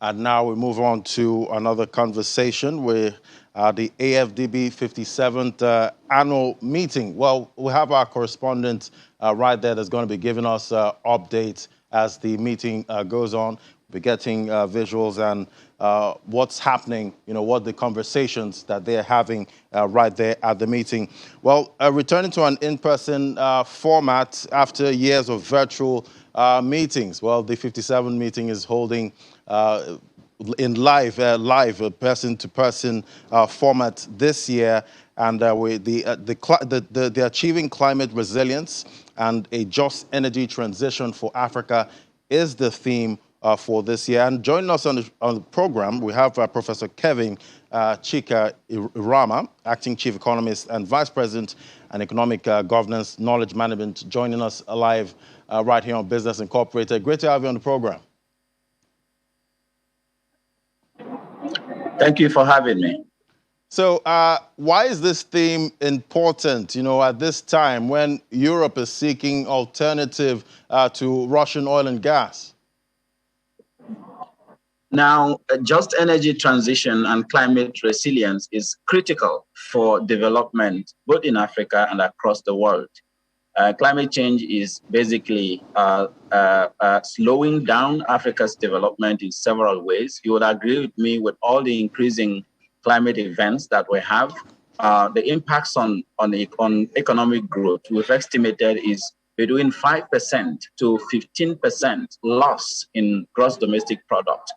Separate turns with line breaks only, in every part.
And now we move on to another conversation with the AfDB 57th annual meeting. Well, we have our correspondent right there that's going to be giving us updates as the meeting goes on. We're getting visuals and what's happening, what the conversations that they're having right there at the meeting. Well, returning to an in-person format after years of virtual meetings. Well, the 57 meeting is holding in live, person-to-person format this year, and the Achieving Climate Resilience and a Just Energy Transition for Africa is the theme for this year. And joining us on the program, we have Professor Kevin Chika Irama, Acting Chief Economist and Vice President and Economic Governance Knowledge Management, joining us live right here on Business Incorporated. Great to have you on the program.
Thank you for having me.
So why is this theme important, at this time when Europe is seeking alternative to Russian oil and gas?
Now, just energy transition and climate resilience is critical for development, both in Africa and across the world. Climate change is basically slowing down Africa's development in several ways. You would agree with me with all the increasing climate events that we have. The impacts on economic growth we've estimated is between 5% to 15% loss in gross domestic product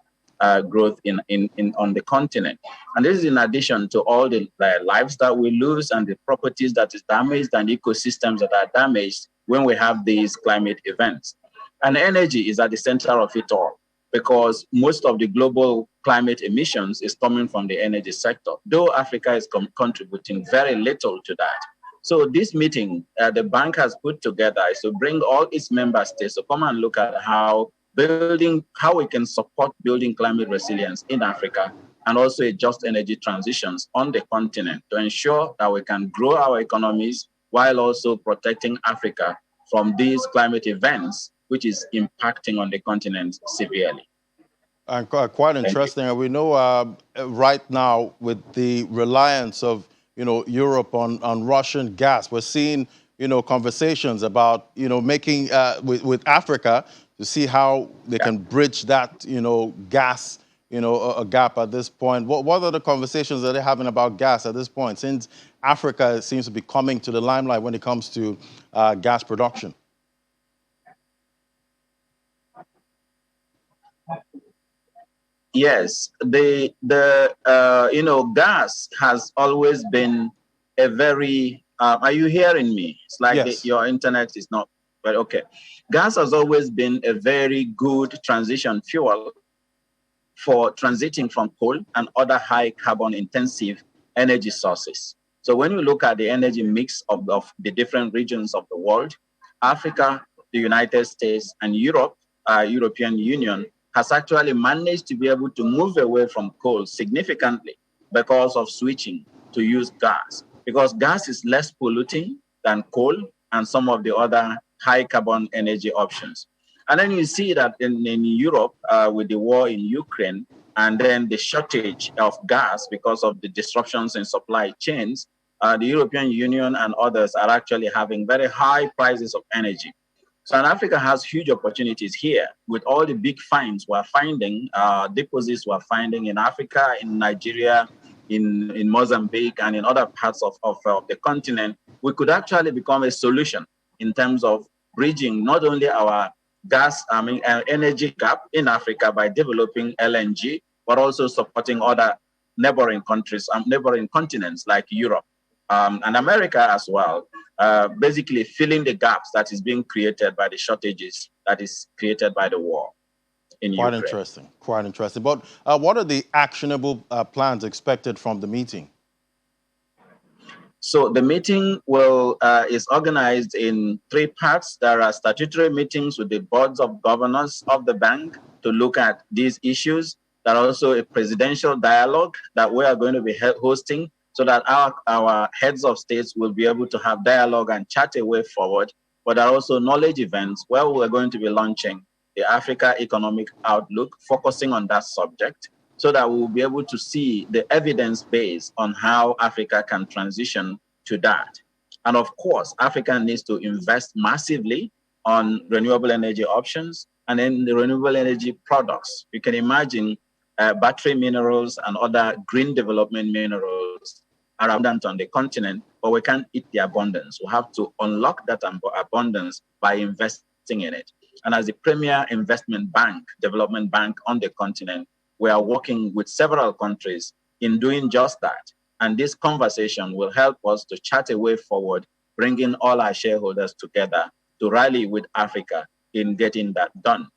growth on the continent. And this is in addition to all the lives that we lose and the properties that is damaged and ecosystems that are damaged when we have these climate events. And energy is at the center of it all, because most of the global climate emissions is coming from the energy sector, though Africa is contributing very little to that. So this meeting the bank has put together is to bring all its member states to come and look at how we can support building climate resilience in Africa and also just energy transitions on the continent to ensure that we can grow our economies while also protecting Africa from these climate events, which is impacting on the continent severely.
Quite interesting. And we know right now with the reliance of Europe on Russian gas, we're seeing conversations about making with Africa to see how they can bridge that gas a gap at this point. What are the conversations that they're having about gas at this point, since Africa seems to be coming to the limelight when it comes to gas production?
Yes, gas has always been a very. Are you hearing me? It's like
yes.
Your internet is not. But okay, gas has always been a very good transition fuel for transiting from coal and other high carbon intensive energy sources. So when you look at the energy mix of the different regions of the world, Africa, the United States, and Europe, European Union, has actually managed to be able to move away from coal significantly because of switching to use gas. Because gas is less polluting than coal and some of the other high carbon energy options. And then you see that in Europe, with the war in Ukraine, and then the shortage of gas because of the disruptions in supply chains, the European Union and others are actually having very high prices of energy. So Africa has huge opportunities here with all the big finds we're finding, deposits we're finding in Africa, in Nigeria, in Mozambique, and in other parts of the continent. We could actually become a solution in terms of bridging not only our energy gap in Africa by developing LNG, but also supporting other neighboring countries, neighboring continents like Europe and America as well. Basically filling the gaps that is being created by the shortages that is created by the war in Ukraine.
Quite interesting. But what are the actionable plans expected from the meeting?
So the meeting is organized in three parts. There are statutory meetings with the boards of governors of the bank to look at these issues. There are also a presidential dialogue that we are going to be hosting, so that our heads of states will be able to have dialogue and chat a way forward. But there are also knowledge events where we're going to be launching the Africa Economic Outlook, focusing on that subject, so that we'll be able to see the evidence base on how Africa can transition to that. And of course, Africa needs to invest massively on renewable energy options and then the renewable energy products. You can imagine battery minerals and other green development minerals are abundant on the continent, but we can't eat the abundance. We have to unlock that abundance by investing in it. And as the premier investment bank, development bank on the continent, we are working with several countries in doing just that. And this conversation will help us to chart a way forward, bringing all our shareholders together to rally with Africa in getting that done.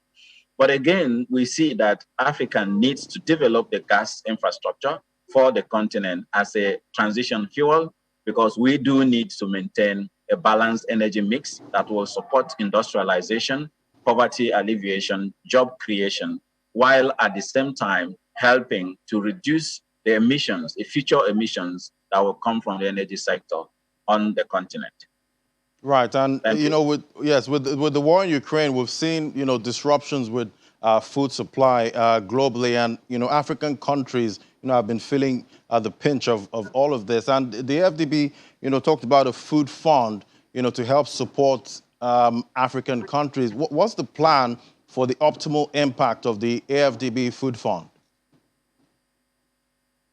But again, we see that Africa needs to develop the gas infrastructure for the continent as a transition fuel, because we do need to maintain a balanced energy mix that will support industrialization, poverty alleviation, job creation, while at the same time helping to reduce the emissions, the future emissions that will come from the energy sector on the continent.
Right, and with the war in Ukraine, we've seen disruptions with food supply globally, and African countries have been feeling the pinch of all of this. And the AfDB talked about a food fund to help support African countries. What's the plan for the optimal impact of the AfDB food fund?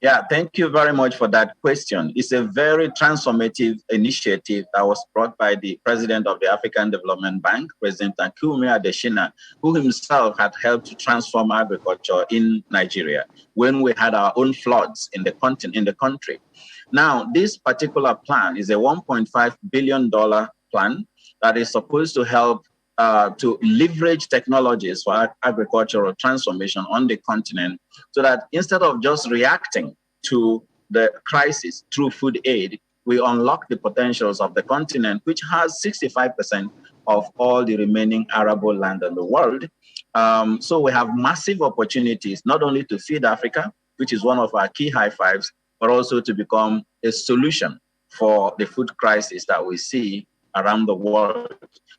Yeah, thank you very much for that question. It's a very transformative initiative that was brought by the president of the African Development Bank, President Akinwumi Adesina, who himself had helped to transform agriculture in Nigeria when we had our own floods in the country. Now, this particular plan is a $1.5 billion plan that is supposed to help to leverage technologies for agricultural transformation on the continent, so that instead of just reacting to the crisis through food aid, we unlock the potentials of the continent, which has 65% of all the remaining arable land in the world. So we have massive opportunities, not only to feed Africa, which is one of our key high fives, but also to become a solution for the food crisis that we see around the world.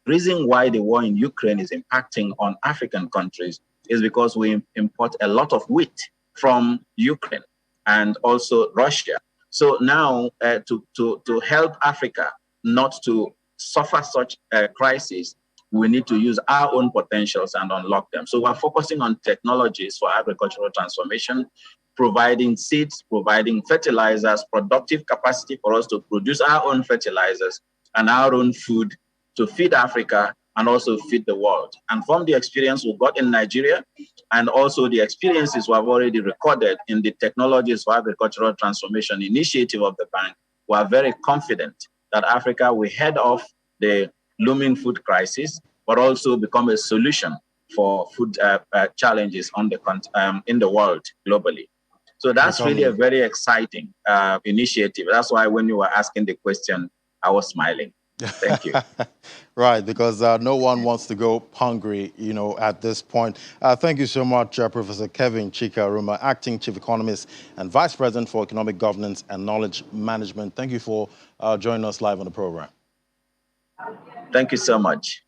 The reason why the war in Ukraine is impacting on African countries is because we import a lot of wheat from Ukraine and also Russia. So now to help Africa not to suffer such a crisis, we need to use our own potentials and unlock them. So we're focusing on technologies for agricultural transformation, providing seeds, providing fertilizers, productive capacity for us to produce our own fertilizers and our own food to feed Africa and also feed the world. And from the experience we got in Nigeria, and also the experiences we have already recorded in the Technologies for Agricultural Transformation initiative of the bank, we are very confident that Africa will head off the looming food crisis, but also become a solution for food challenges on in the world globally. So that's really a very exciting initiative. That's why when you were asking the question, I was smiling. Thank you.
Right, because no one wants to go hungry, at this point. Thank you so much, Professor Kevin Chika Aruma, Acting Chief Economist and Vice President for Economic Governance and Knowledge Management. Thank you for joining us live on the program.
Thank you so much.